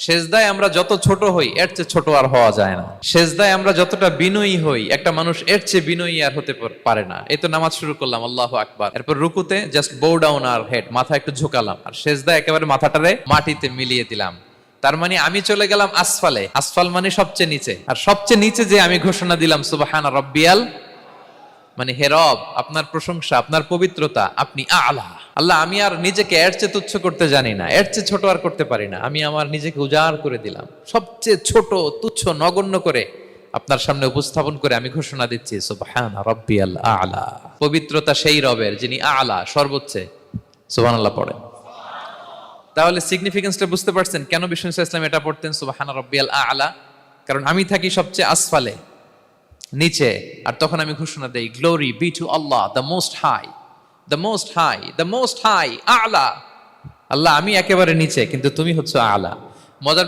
সেজদায় আমরা যত ছোট হই এর চেয়ে ছোট আর হওয়া যায় না। সেজদায় আমরা যতটা বিনয়ী হই একটা মানুষ এর চেয়ে বিনয়ী আর হতে পারে না। এই তো নামাজ শুরু করলাম, আল্লাহু আকবার, এরপর রুকুতে জাস্ট বো ডাউন আর হেড, মাথা একটু ঝুঁকালাম, আর সেজদায় একেবারে মাথাটারে মাটিতে মিলিয়ে দিলাম। তার মানে আমি চলে গেলাম আসফালে। আসফাল মানে সবচেয়ে নিচে, আর সবচেয়ে নিচে যে আমি ঘোষণা দিলাম সুবহানা রাব্বিয়াল, মানে হে রব, আপনার প্রশংসা, আপনার পবিত্রতা, আপনি আলা। আল্লাহ, আমি আর নিজেকে এর চেয়ে তুচ্ছ করতে জানি না, এর চেয়ে ছোট আর করতে পারি না। আমি আমার নিজেকে উজাড় করে দিলাম, সবচেয়ে ছোট, তুচ্ছ, নগণ্য করে আপনার সামনে উপস্থাপন করে আমি ঘোষণা দিচ্ছি সুবহানা রাব্বিয়াল আলা। পবিত্রতা সেই রবের যিনি আলা, সর্বোচ্চে। সুবহানাল্লাহ পড়ে। তাহলে সিগনিফিকেন্সটা বুঝতে পারছেন কেন বিষ্ণু ইসলাম এটা পড়তেন সুবহানা রাব্বিয়াল আলা? কারণ আমি থাকি সবচেয়ে আসফালে, নিচে, আর তখন আমি ঘোষণা দেই glory be to Allah the most high, the most high, the most high আলা। আল্লাহ, আমি একেবারে নিচে কিন্তু তুমি হচ্ছে আলা। মজার